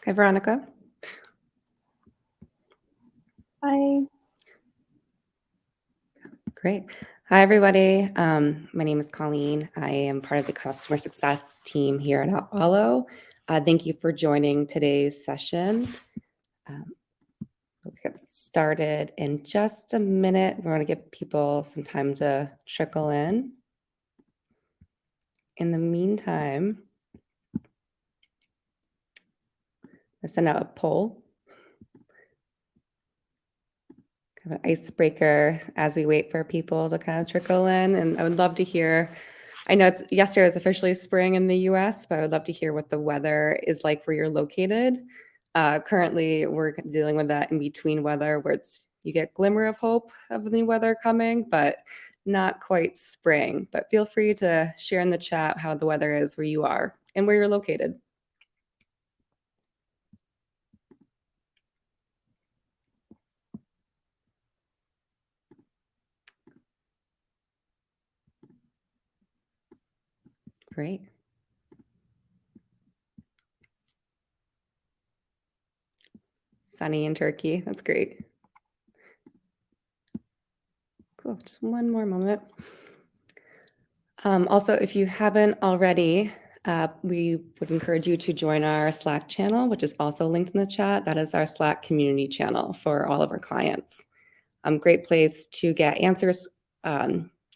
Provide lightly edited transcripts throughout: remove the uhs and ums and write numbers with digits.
Hi, Veronica. Hi. Great. Hi, everybody. My name is Colleen. I am part of the customer success team here at AppFollow. Thank you for joining today's session. We'll get started in just a minute. We want to give people some time to trickle in. In the meantime, I send out a poll, kind of an icebreaker as we wait for people to kind of trickle in. And I would love to hear. I know yesterday was officially spring in the US, but I would love to hear what the weather is like where you're located. Currently, we're dealing with that in-between weather where you get glimmer of hope of the new weather coming, but not quite spring. But feel free to share in the chat how the weather is where you are and where you're located. Great. Sunny in Turkey. That's great. Cool. Just one more moment. Also, if you haven't already, we would encourage you to join our Slack channel, which is also linked in the chat. That is our Slack community channel for all of our clients. Great place to get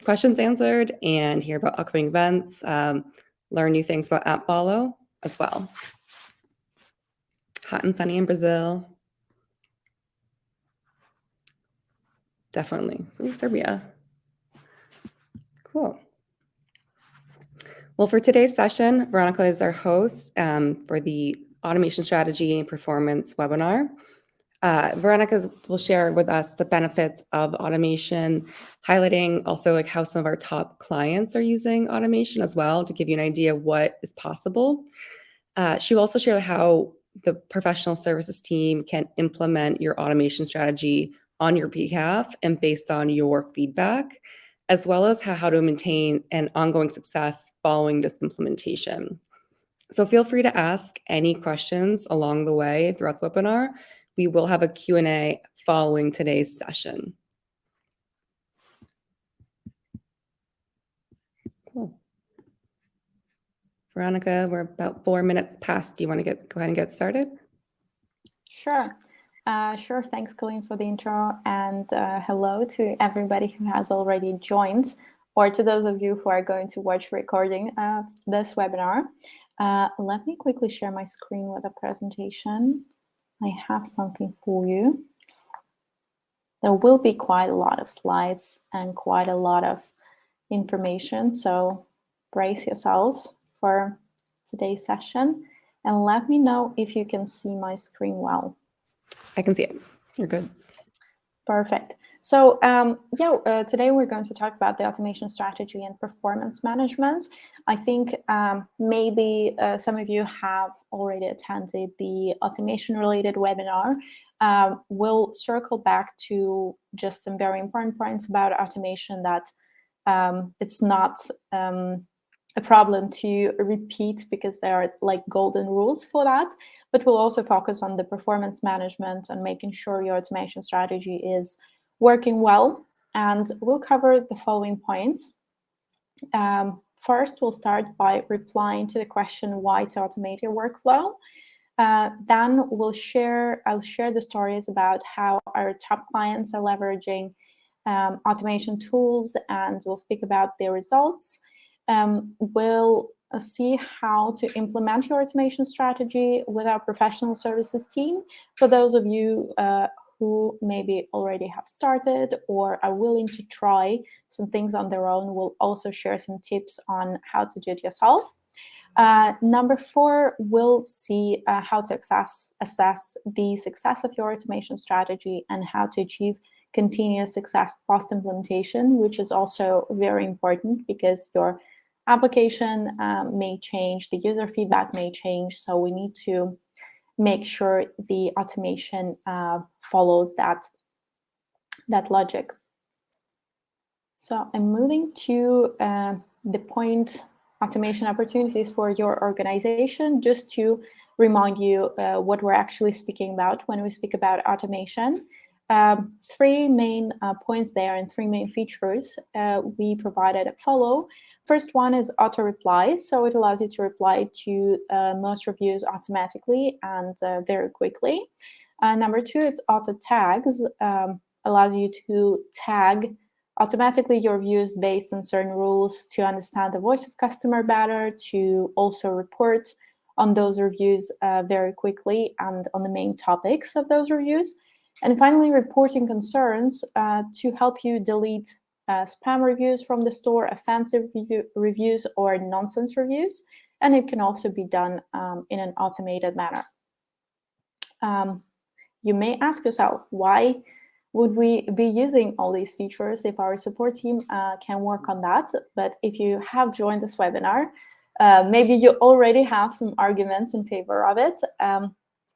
questions answered and hear about upcoming events, learn new things about AppFollow as well. Hot and sunny in Brazil. Definitely. Ooh, Serbia. Cool. Well, for today's session, Veronica is our host for the Automation Strategy and Performance webinar. Veronica will share with us the benefits of automation, highlighting also like how some of our top clients are using automation as well to give you an idea of what is possible. She will also share how the professional services team can implement your automation strategy on your behalf and based on your feedback, as well as how to maintain an ongoing success following this implementation. So feel free to ask any questions along the way throughout the webinar. We will have a Q&A following today's session. Cool. Veronica, we're about 4 minutes past. Do you want to go ahead and get started? Sure. Sure. Thanks, Colleen, for the intro. And hello to everybody who has already joined, or to those of you who are going to watch recording of this webinar. Let me quickly share my screen with a presentation. I have something for you. There will be quite a lot of slides and quite a lot of information, so brace yourselves for today's session. And let me know if you can see my screen well. I can see it. You're good. Perfect. So today we're going to talk about the automation strategy and performance management. I think maybe some of you have already attended the automation-related webinar. We'll circle back to just some very important points about automation that it's not a problem to repeat because there are like golden rules for that, but we'll also focus on the performance management and making sure your automation strategy is working well. And we'll cover the following points. First, we'll start by replying to the question, why to automate your workflow? Then I'll share the stories about how our top clients are leveraging automation tools, and we'll speak about their results. We'll see how to implement your automation strategy with our professional services team. For those of you who maybe already have started or are willing to try some things on their own, we'll also share some tips on how to do it yourself. Number 4, we'll see how to assess the success of your automation strategy and how to achieve continuous success post-implementation, which is also very important because your application may change, the user feedback may change, so we need to make sure the automation follows that logic. So I'm moving to the point, automation opportunities for your organization, just to remind you what we're actually speaking about when we speak about automation. Three main points there and three main features we provided at AppFollow. First one is auto replies. So it allows you to reply to most reviews automatically and very quickly. Number two, it's auto tags. Allows you to tag automatically your reviews based on certain rules to understand the voice of customer better, to also report on those reviews very quickly and on the main topics of those reviews. And finally, reporting concerns to help you delete spam reviews from the store, offensive reviews, or nonsense reviews. And it can also be done in an automated manner. You may ask yourself, why would we be using all these features if our support team can work on that? But if you have joined this webinar, maybe you already have some arguments in favor of it.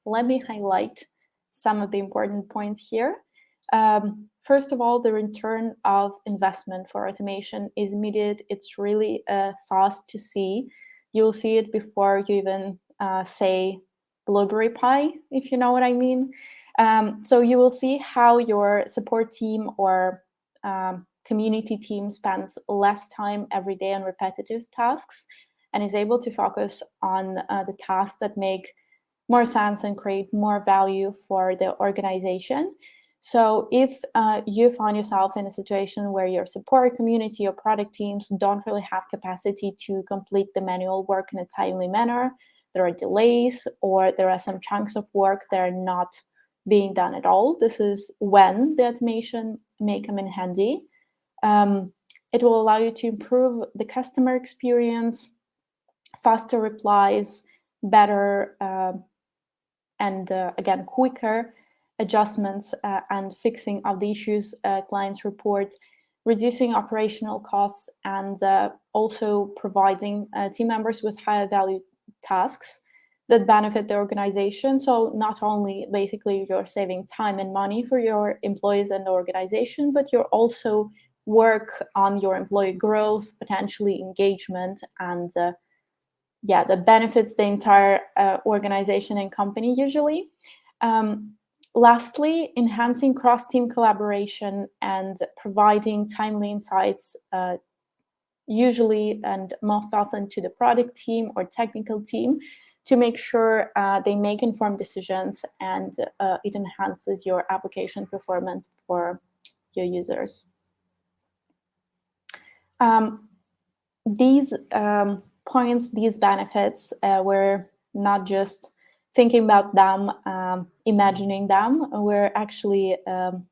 Let me highlight some of the important points here. First of all, the return of investment for automation is immediate. It's really fast to see. You'll see it before you even say blueberry pie, if you know what I mean. So you will see how your support team or community team spends less time every day on repetitive tasks and is able to focus on the tasks that make more sense and create more value for the organization. So if you find yourself in a situation where your support community or product teams don't really have capacity to complete the manual work in a timely manner, there are delays, or there are some chunks of work that are not being done at all, this is when the automation may come in handy. It will allow you to improve the customer experience, faster replies, better and again, quicker adjustments and fixing of the issues clients report, reducing operational costs, and also providing team members with higher value tasks that benefit the organization. So not only basically you're saving time and money for your employees and the organization, but you're also work on your employee growth, potentially engagement, and that benefits the entire organization and company usually. Lastly, enhancing cross-team collaboration and providing timely insights, usually and most often to the product team or technical team, to make sure they make informed decisions and it enhances your application performance for your users. These points, these benefits, we're not just thinking about them, imagining them. We're actually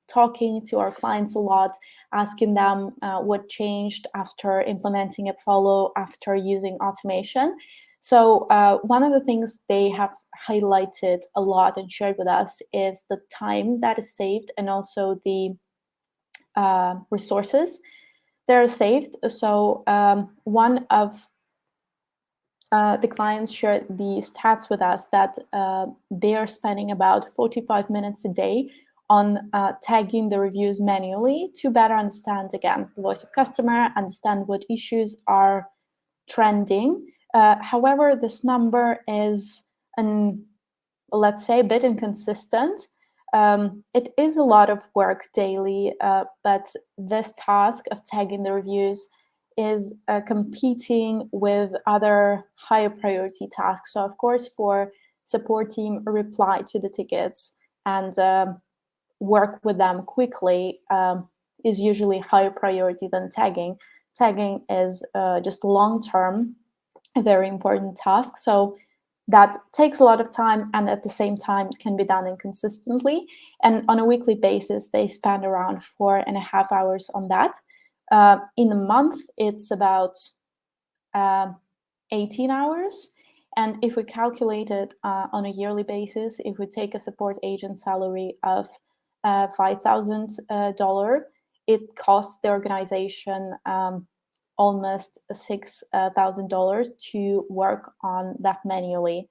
talking to our clients a lot, asking them what changed after implementing AppFollow, after using automation. So one of the things they have highlighted a lot and shared with us is the time that is saved and also the resources that are saved. So one of the clients shared the stats with us that they are spending about 45 minutes a day on tagging the reviews manually to better understand, again, the voice of customer, understand what issues are trending. However, this number is, let's say, a bit inconsistent. It is a lot of work daily, but this task of tagging the reviews is competing with other higher priority tasks. So of course, for support team, reply to the tickets and work with them quickly is usually higher priority than tagging. Tagging is just long-term, a very important task. So that takes a lot of time, and at the same time, it can be done inconsistently. And on a weekly basis, they spend around 4.5 hours on that. In a month, it's about 18 hours. And if we calculate it on a yearly basis, if we take a support agent salary of $5,000, it costs the organization almost $6,000 to work on that manually.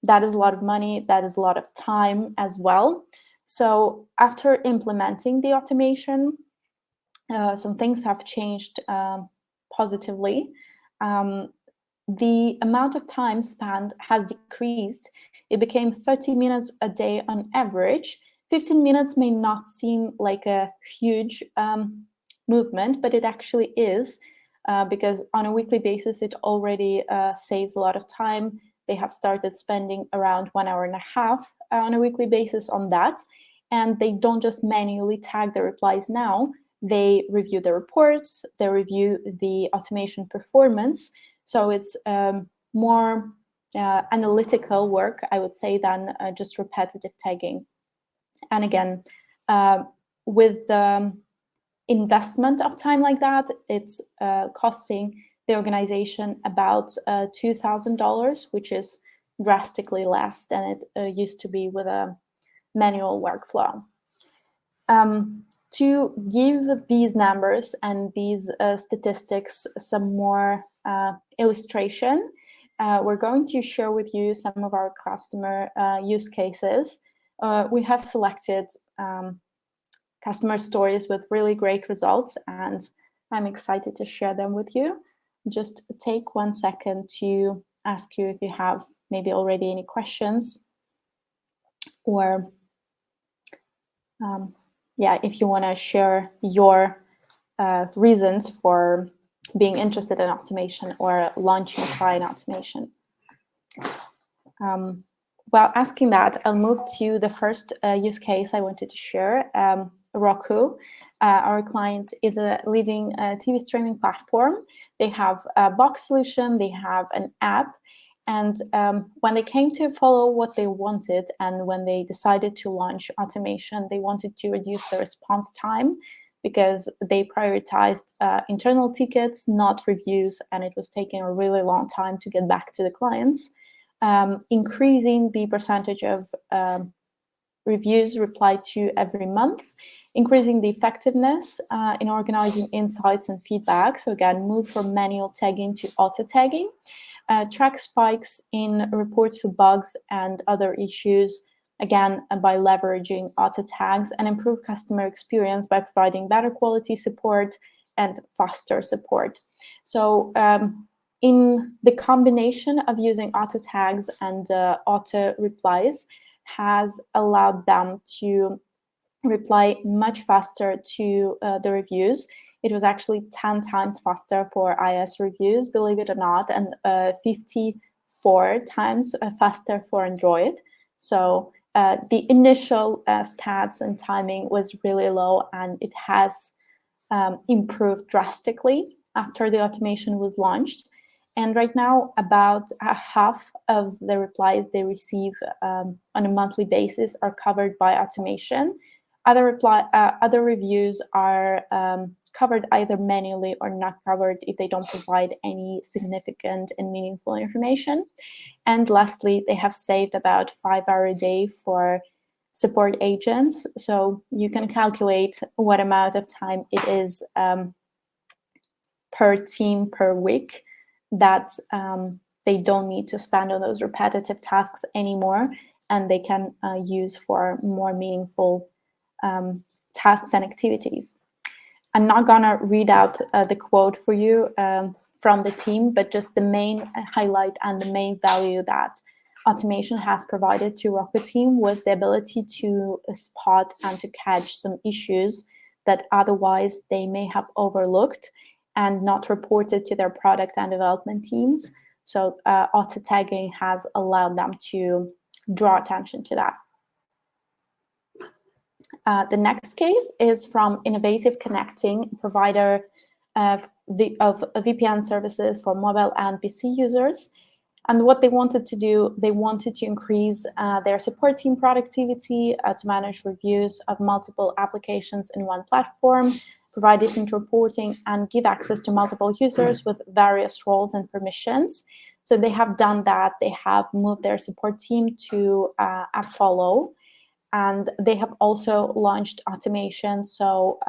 That is a lot of money. That is a lot of time as well. So after implementing the automation, some things have changed positively. the amount of time spent has decreased. It became 30 minutes a day on average. 15 minutes may not seem like a huge movement, but it actually is, because on a weekly basis, it already saves a lot of time. They have started spending around 1.5 hours on a weekly basis on that. And they don't just manually tag the replies now. They review the reports, they review the automation performance. So it's more analytical work, I would say, than just repetitive tagging. And again, with the investment of time like that, it's costing the organization about $2,000, which is drastically less than it used to be with a manual workflow. To give these numbers and these statistics some more illustration, we're going to share with you some of our customer use cases. We have selected customer stories with really great results, and I'm excited to share them with you. Just take 1 second to ask you if you have maybe already any questions, or if you want to share your reasons for being interested in automation or launching a try in automation. While asking that, I'll move to the first use case I wanted to share. Roku, our client, is a leading TV streaming platform. They have a box solution, they have an app, and when they came to follow what they wanted, and when they decided to launch automation, they wanted to reduce the response time because they prioritized internal tickets, not reviews, and it was taking a really long time to get back to the clients. Increasing the percentage of reviews replied to every month, increasing the effectiveness in organizing insights and feedback. So again, move from manual tagging to auto tagging. Track spikes in reports for bugs and other issues, again, by leveraging auto tags, and improve customer experience by providing better quality support and faster support. So in the combination of using auto tags and auto replies has allowed them to reply much faster to the reviews. It was actually 10 times faster for iOS reviews, believe it or not, and 54 times faster for Android. So the initial stats and timing was really low, and it has improved drastically after the automation was launched. And right now, about half of the replies they receive on a monthly basis are covered by automation. Other reviews are covered either manually or not covered if they don't provide any significant and meaningful information. And lastly, they have saved about 5 hours a day for support agents. So you can calculate what amount of time it is per team per week that they don't need to spend on those repetitive tasks anymore, and they can use for more meaningful tasks and activities. I'm not gonna read out the quote for you from the team, but just the main highlight and the main value that automation has provided to Roku team was the ability to spot and to catch some issues that otherwise they may have overlooked and not reported to their product and development teams. So auto tagging has allowed them to draw attention to that. The next case is from Innovative Connecting, provider of VPN services for mobile and PC users. And what they wanted to do, they wanted to increase their support team productivity, to manage reviews of multiple applications in one platform, provide decent reporting, and give access to multiple users with various roles and permissions. So they have done that. They have moved their support team to AppFollow, and they have also launched automation. So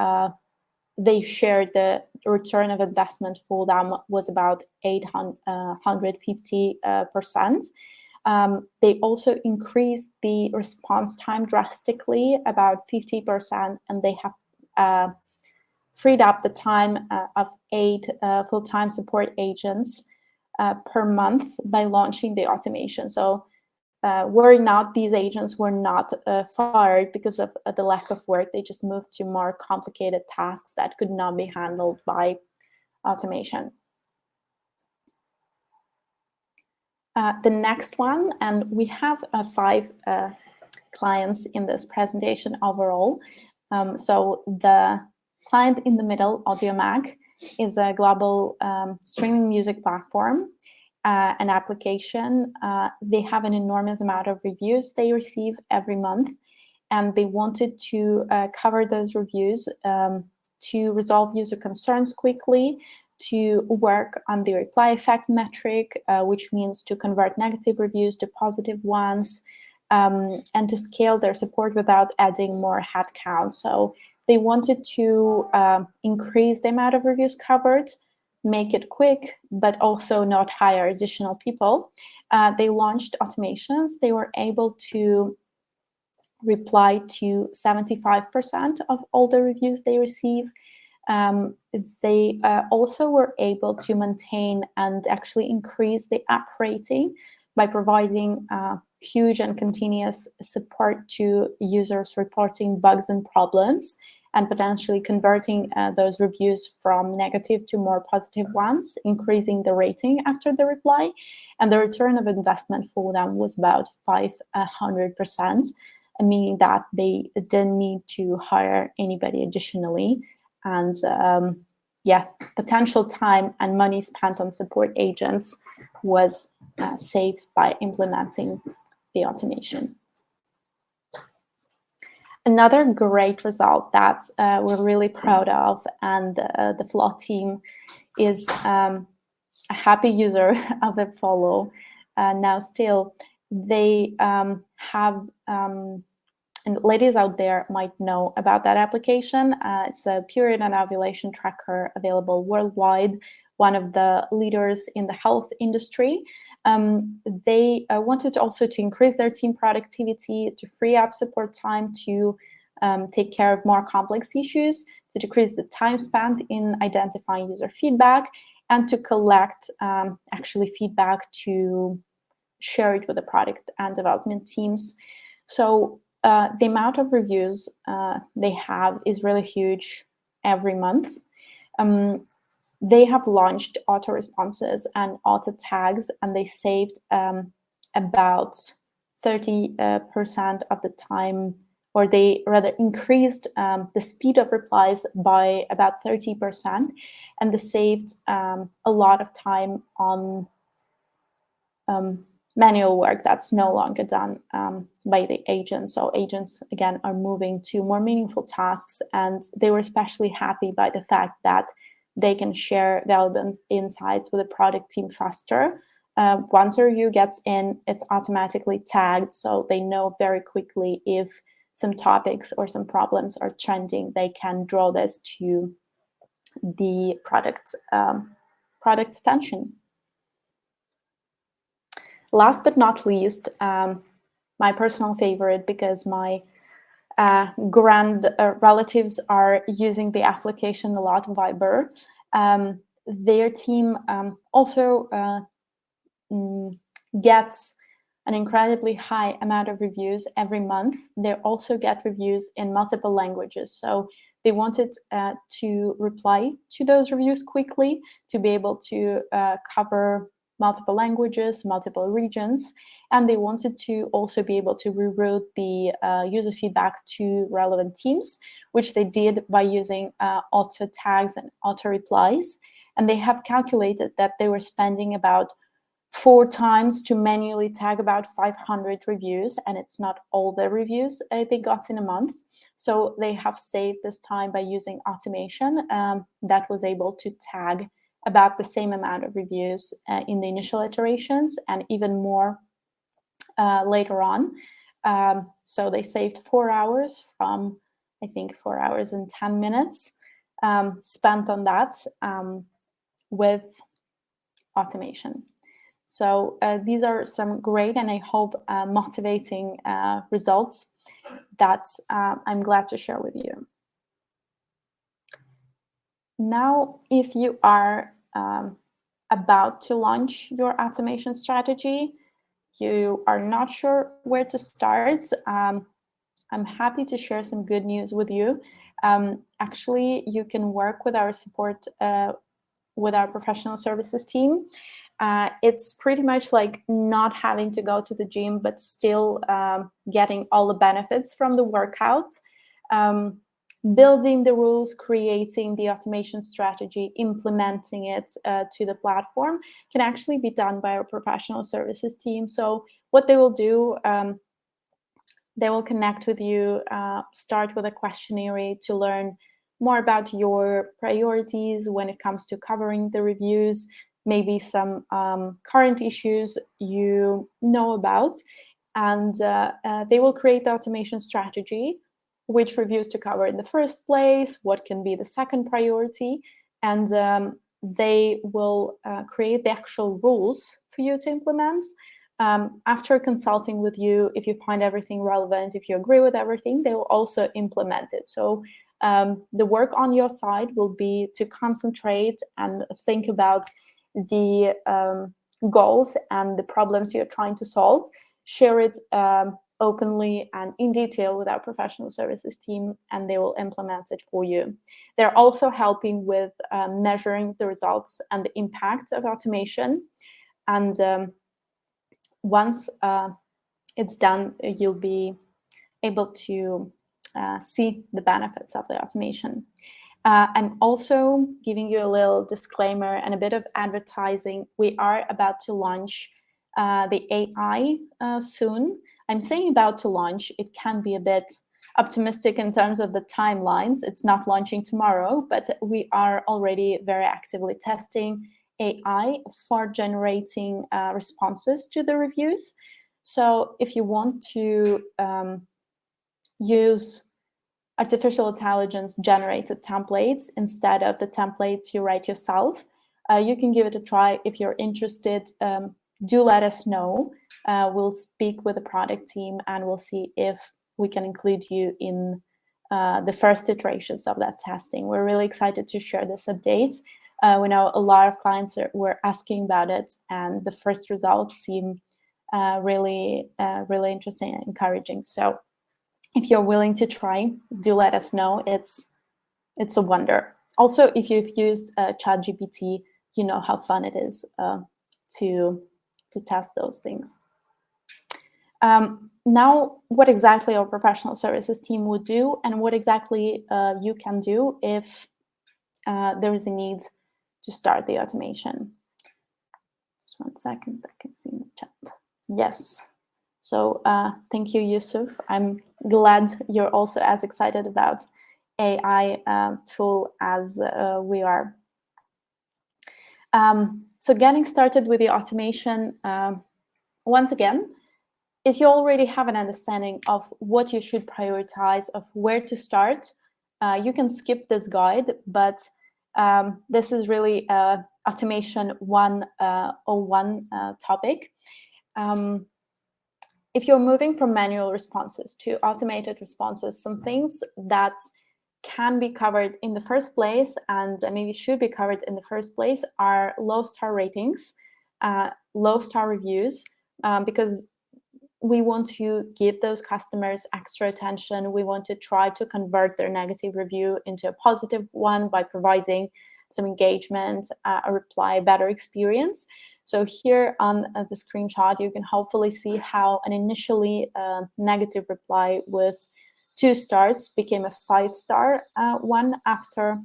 they shared the return of investment for them was about 850%. They also increased the response time drastically, about 50%, and they have freed up the time of 8 full-time support agents per month by launching the automation. So these agents were not fired because of the lack of work. They just moved to more complicated tasks that could not be handled by automation. The next one, and we have 5 clients in this presentation overall. So the client in the middle, Audiomag, is a global streaming music platform, an application. They have an enormous amount of reviews they receive every month, and they wanted to cover those reviews to resolve user concerns quickly, to work on the reply effect metric, which means to convert negative reviews to positive ones, and to scale their support without adding more headcount. So they wanted to increase the amount of reviews covered, make it quick, but also not hire additional people. They launched automations. They were able to reply to 75% of all the reviews they receive. They also were able to maintain and actually increase the app rating by providing huge and continuous support to users reporting bugs and problems, and potentially converting those reviews from negative to more positive ones, increasing the rating after the reply. And the return of investment for them was about 500%, meaning that they didn't need to hire anybody additionally. And potential time and money spent on support agents was saved by implementing the automation. Another great result that we're really proud of, and the Flow team is a happy user of AppFollow now still. They have, and ladies out there might know about that application. It's a period and ovulation tracker available worldwide, one of the leaders in the health industry. They wanted also to increase their team productivity, to free up support time, to take care of more complex issues, to decrease the time spent in identifying user feedback, and to collect actually feedback to share it with the product and development teams. So the amount of reviews they have is really huge every month. They have launched auto responses and auto tags, and they saved about 30% of the time, or they rather increased the speed of replies by about 30%, and they saved a lot of time on manual work that's no longer done by the agents. So agents, again, are moving to more meaningful tasks, and they were especially happy by the fact that they can share valuable insights with the product team faster. Once a review gets in, it's automatically tagged, so they know very quickly if some topics or some problems are trending. They can draw this to the product attention. Last but not least, my personal favorite, because my grand relatives are using the application a lot, Viber. Their team also gets an incredibly high amount of reviews every month. They also get reviews in multiple languages. So they wanted to reply to those reviews quickly, to be able to cover multiple languages, multiple regions, and they wanted to also be able to reroute the user feedback to relevant teams, which they did by using auto tags and auto replies. And they have calculated that they were spending about 4 times to manually tag about 500 reviews, and it's not all the reviews they got in a month. So they have saved this time by using automation that was able to tag about the same amount of reviews in the initial iterations, and even more later on. So they saved 4 hours from, I think, 4 hours and 10 minutes spent on that with automation. So these are some great, and I hope motivating results that I'm glad to share with you. Now, if you are about to launch your automation strategy, you are not sure where to start, I'm happy to share some good news with you. Actually, you can work with our support, with our professional services team. It's pretty much like not having to go to the gym, but still getting all the benefits from the workout. Building the rules, creating the automation strategy, implementing it to the platform can actually be done by our professional services team. So what they will do, they will connect with you, start with a questionnaire to learn more about your priorities when it comes to covering the reviews, maybe some current issues you know about, and they will create the automation strategy, which reviews to cover in the first place, what can be the second priority, and they will create the actual rules for you to implement. After consulting with you, if you find everything relevant, if you agree with everything, they will also implement it. So the work on your side will be to concentrate and think about the goals and the problems you're trying to solve, share it openly and in detail with our professional services team, and they will implement it for you. They're also helping with measuring the results and the impact of automation. And once it's done, you'll be able to see the benefits of the automation. I'm also giving you a little disclaimer and a bit of advertising. We are about to launch the AI soon. I'm saying about to launch. It can be a bit optimistic in terms of the timelines. It's not launching tomorrow, but we are already very actively testing AI for generating responses to the reviews. So if you want to use artificial intelligence generated templates instead of the templates you write yourself, you can give it a try. If you're interested, do let us know. We'll speak with the product team and we'll see if we can include you in the first iterations of that testing. We're really excited to share this update. We know a lot of clients were asking about it, and the first results seem really interesting and encouraging. So if you're willing to try, do let us know. It's a wonder. Also, if you've used ChatGPT, you know how fun it is to test those things. Now, what exactly our professional services team would do, and what exactly you can do if there is a need to start the automation. Just 1 second, I can see in the chat. Yes. So thank you, Yusuf. I'm glad you're also as excited about AI tool as we are. So getting started with the automation, once again, if you already have an understanding of what you should prioritize, of where to start, you can skip this guide, but this is really automation 101 topic. If you're moving from manual responses to automated responses, some things that can be covered in the first place and maybe should be covered in the first place are low star ratings, low star reviews, because we want to give those customers extra attention. We want to try to convert their negative review into a positive one by providing some engagement, a reply, a better experience. So here on the screenshot, you can hopefully see how an initially negative reply with 2 stars became a 5-star one after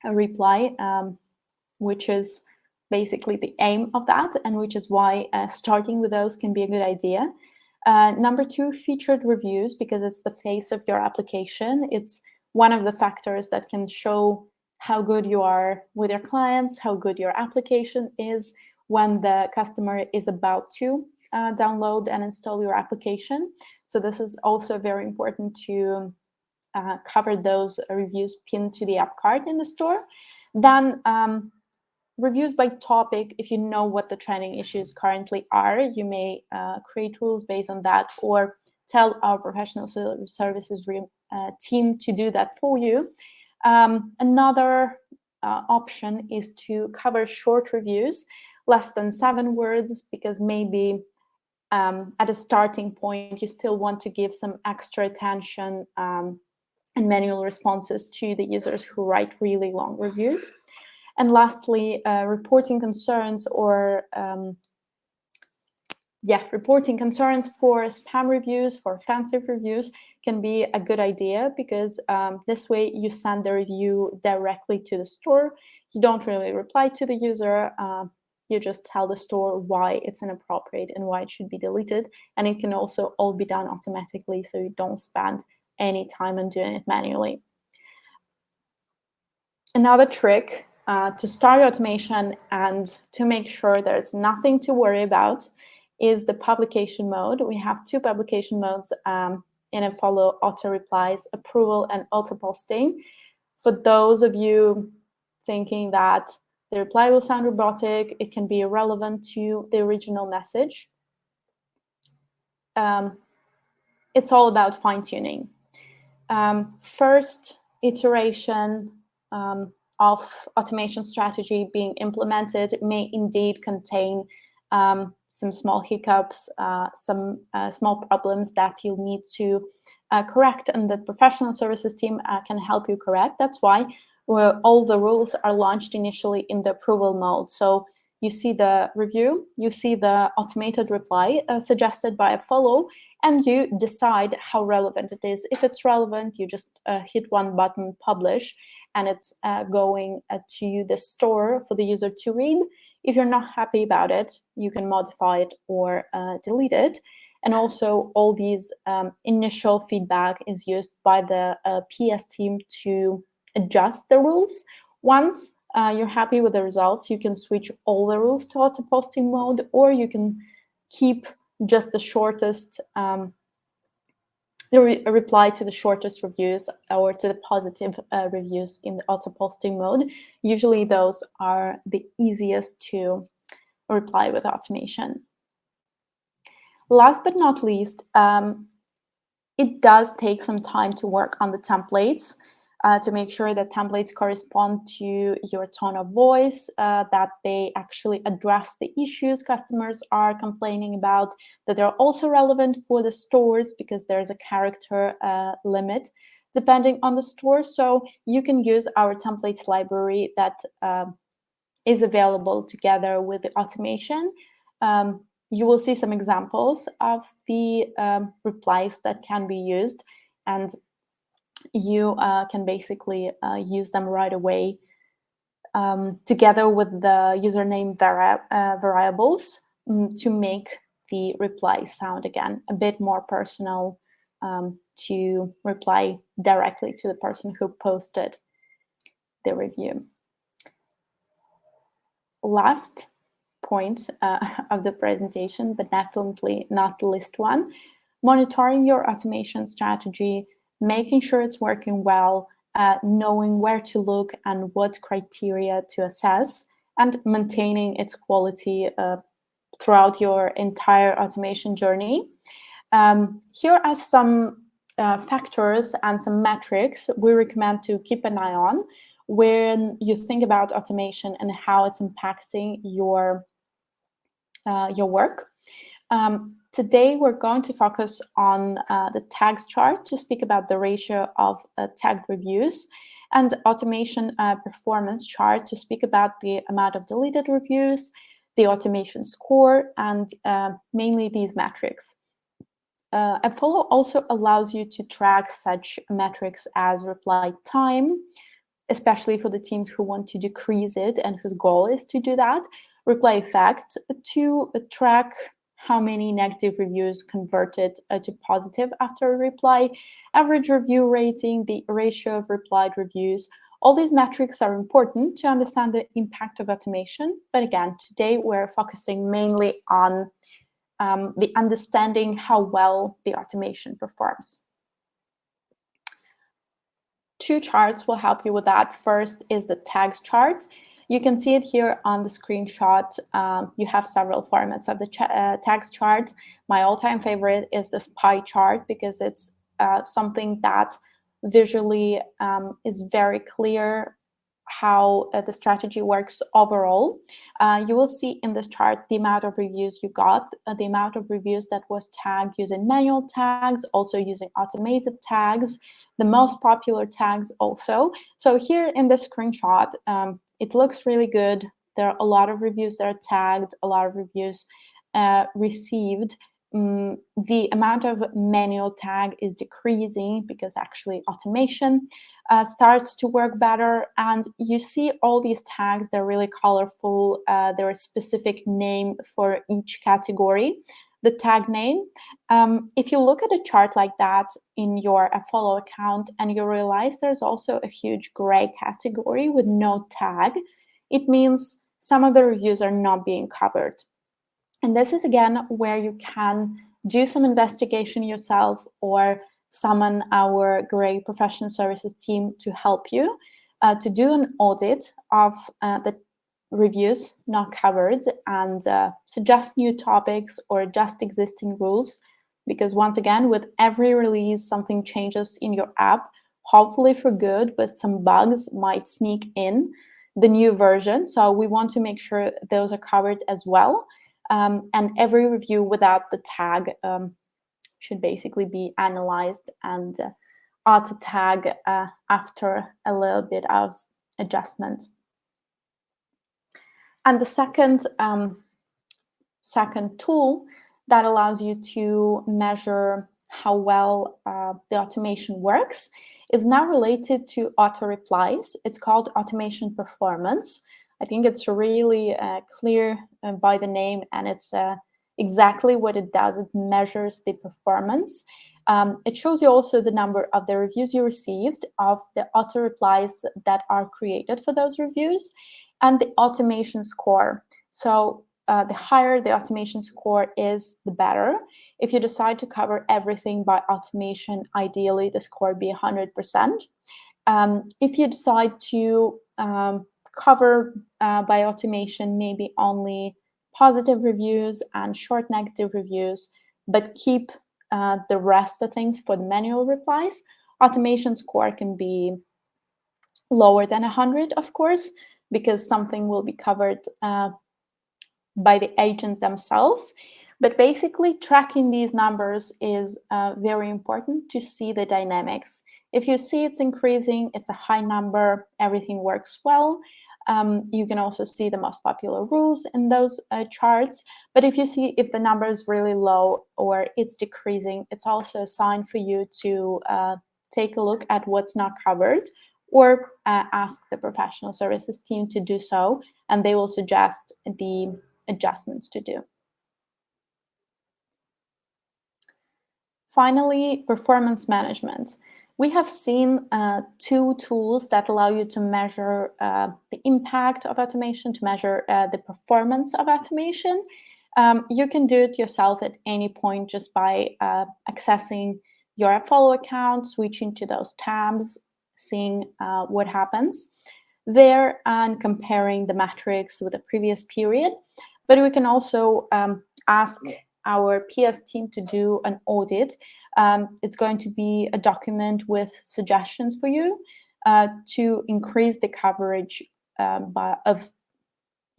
a reply, which is basically the aim of that, and which is why starting with those can be a good idea. Number 2, featured reviews, because it's the face of your application. It's one of the factors that can show how good you are with your clients, how good your application is when the customer is about to download and install your application. So this is also very important to cover those reviews pinned to the app card in the store. Then reviews by topic. If you know what the trending issues currently are, you may create rules based on that, or tell our professional services team to do that for you. Another option is to cover short reviews, less than 7 words, because maybe at a starting point, you still want to give some extra attention and manual responses to the users who write really long reviews. And lastly, reporting concerns or reporting concerns for spam reviews, for offensive reviews can be a good idea, because this way you send the review directly to the store. You don't really reply to the user. You just tell the store why it's inappropriate and why it should be deleted. And it can also all be done automatically, so you don't spend any time on doing it manually. Another trick to start automation and to make sure there's nothing to worry about is the publication mode. We have 2 publication modes in AppFollow: auto replies, approval, and auto posting. For those of you thinking that the reply will sound robotic, it can be irrelevant to the original message. It's all about fine-tuning. First iteration of automation strategy being implemented may indeed contain some small hiccups, some small problems that you'll need to correct, and the professional services team can help you correct. That's why all the rules are launched initially in the approval mode. So you see the review, you see the automated reply suggested by AppFollow, and you decide how relevant it is. If it's relevant, you just hit one button, publish, and it's going to the store for the user to read. If you're not happy about it, you can modify it or delete it. And also all these initial feedback is used by the PS team to adjust the rules. Once you're happy with the results, you can switch all the rules to auto posting mode, or you can keep just the shortest reply to the shortest reviews or to the positive reviews in the auto posting mode. Usually those are the easiest to reply with automation. Last but not least, it does take some time to work on the templates to make sure that templates correspond to your tone of voice, that they actually address the issues customers are complaining about, that they're also relevant for the stores, because there's a character limit depending on the store. So you can use our templates library that is available together with the automation. You will see some examples of the replies that can be used, and you can basically use them right away together with the username variables to make the reply sound again a bit more personal, to reply directly to the person who posted the review. Last point of the presentation, but definitely not the least one: monitoring your automation strategy, making sure it's working well, knowing where to look and what criteria to assess, and maintaining its quality throughout your entire automation journey. Here are some factors and some metrics we recommend to keep an eye on when you think about automation and how it's impacting your work. Today, we're going to focus on the tags chart to speak about the ratio of tagged reviews, and automation performance chart to speak about the amount of deleted reviews, the automation score, and mainly these metrics. AppFollow also allows you to track such metrics as reply time, especially for the teams who want to decrease it and whose goal is to do that. Reply effect to track how many negative reviews converted to positive after a reply, average review rating, the ratio of replied reviews. All these metrics are important to understand the impact of automation. But again, today we're focusing mainly on the understanding how well the automation performs. 2 charts will help you with that. First is the tags chart. You can see it here on the screenshot. You have several formats of the tags chart. My all-time favorite is this pie chart, because it's something that visually is very clear how the strategy works overall. You will see in this chart the amount of reviews you got, the amount of reviews that was tagged using manual tags, also using automated tags, the most popular tags also. So here in this screenshot, it looks really good. There are a lot of reviews that are tagged, a lot of reviews received. The amount of manual tag is decreasing because actually automation starts to work better. And you see all these tags, they're really colorful. There are a specific name for each category, the tag name. If you look at a chart like that in your AppFollow account and you realize there's also a huge gray category with no tag, it means some of the reviews are not being covered. And this is, again, where you can do some investigation yourself or summon our great professional services team to help you to do an audit of the reviews not covered and suggest new topics or adjust existing rules. Because once again, with every release, something changes in your app, hopefully for good, but some bugs might sneak in the new version. So we want to make sure those are covered as well. And every review without the tag should basically be analyzed and auto tag after a little bit of adjustment. And the second tool that allows you to measure how well the automation works is now related to auto replies. It's called automation performance. I think it's really clear by the name, and it's exactly what it does. It measures the performance. It shows you also the number of the reviews you received, of the auto replies that are created for those reviews, and the automation score. So the higher the automation score is, the better. If you decide to cover everything by automation, ideally the score be 100%. If you decide to cover by automation maybe only positive reviews and short negative reviews, but keep the rest of things for the manual replies, automation score can be lower than 100, of course, because something will be covered by the agent themselves. But basically, tracking these numbers is very important to see the dynamics. If you see it's increasing, it's a high number, everything works well. You can also see the most popular rules in those charts. But if you see if the number is really low or it's decreasing, it's also a sign for you to take a look at what's not covered, or ask the professional services team to do so, and they will suggest the adjustments to do. Finally, performance management. We have seen two tools that allow you to measure the impact of automation, to measure the performance of automation. You can do it yourself at any point just by accessing your AppFollow account, switching to those tabs, seeing what happens there, and comparing the metrics with the previous period. But we can also ask our PS team to do an audit. It's going to be a document with suggestions for you to increase the coverage of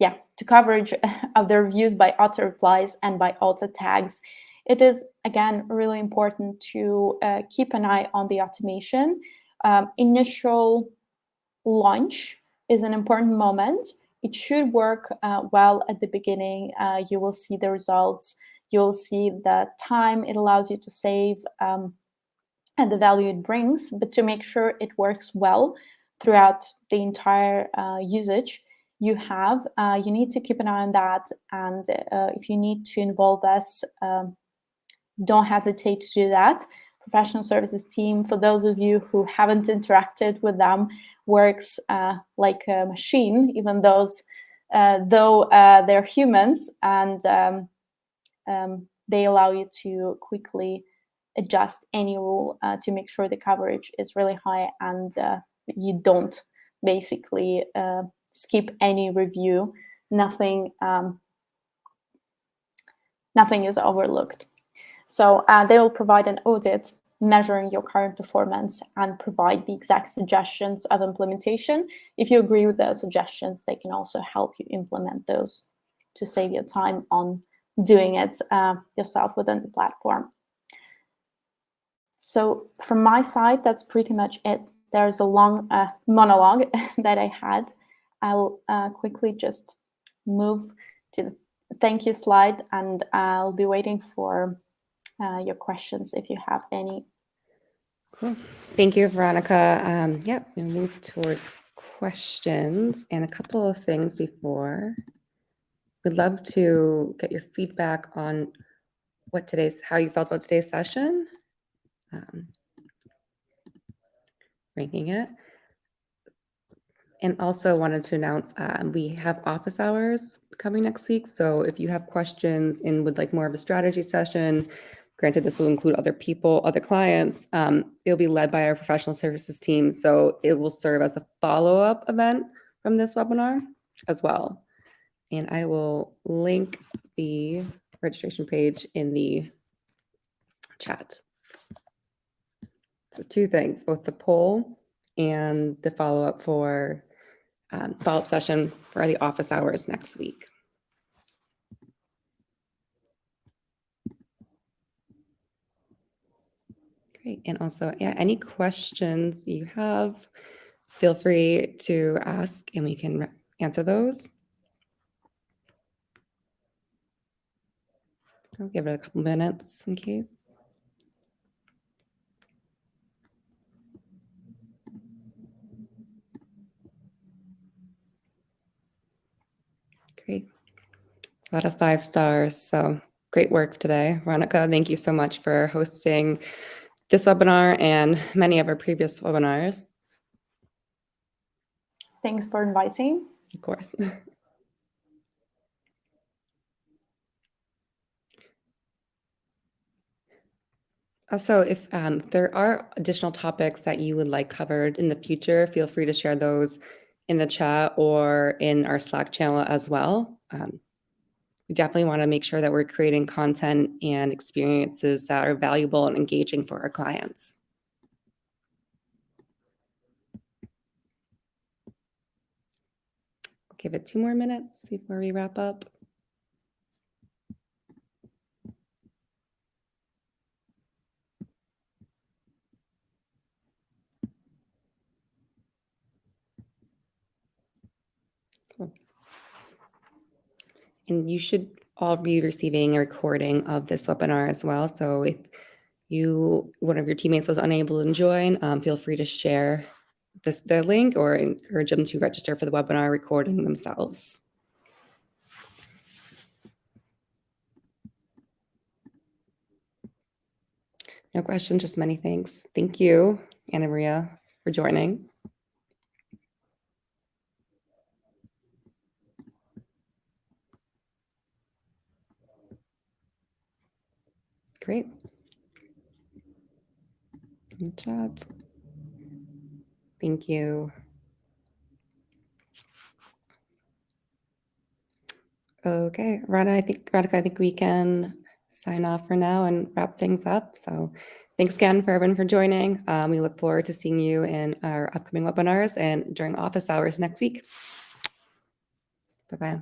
the reviews by auto replies and by auto tags. It is, again, really important to keep an eye on the automation. Initial launch is an important moment. It should work well at the beginning. You will see the results. You'll see the time it allows you to save and the value it brings. But to make sure it works well throughout the entire usage you have, you need to keep an eye on that. And if you need to involve us, don't hesitate to do that. Professional services team, for those of you who haven't interacted with them, works like a machine, even though they're humans, and they allow you to quickly adjust any rule to make sure the coverage is really high and you don't basically skip any review. Nothing is overlooked. So they will provide an audit measuring your current performance and provide the exact suggestions of implementation. If you agree with those suggestions, they can also help you implement those to save your time on doing it yourself within the platform. So from my side, that's pretty much it. There's a long monologue that I had. I'll quickly just move to the thank you slide, and I'll be waiting for your questions if you have any. Cool. Thank you, Veronica. Yeah, we'll move towards questions and a couple of things before. We'd love to get your feedback on how you felt about today's session, ranking it. And also wanted to announce we have office hours coming next week. So if you have questions and would like more of a strategy session, granted this will include other people, other clients, it'll be led by our professional services team. So it will serve as a follow-up event from this webinar as well. And I will link the registration page in the chat. So two things, both the poll and the follow-up session for the office hours next week. Great. And also, yeah, any questions you have, feel free to ask and we can answer those. I'll give it a couple minutes in case. Great. A lot of 5 stars. So great work today. Veronica, thank you so much for hosting this webinar and many of our previous webinars. Thanks for inviting. Of course. Also, if there are additional topics that you would like covered in the future, feel free to share those in the chat or in our Slack channel as well. We definitely want to make sure that we're creating content and experiences that are valuable and engaging for our clients. I'll give it 2 more minutes before we wrap up. Cool. And you should all be receiving a recording of this webinar as well. So if one of your teammates was unable to join, feel free to share the link or encourage them to register for the webinar recording themselves. No questions, just many thanks. Thank you, Anna Maria, for joining. Great. In chat. Thank you. Okay, Veronica, I think we can sign off for now and wrap things up. So thanks again for everyone for joining. We look forward to seeing you in our upcoming webinars and during office hours next week. Bye-bye.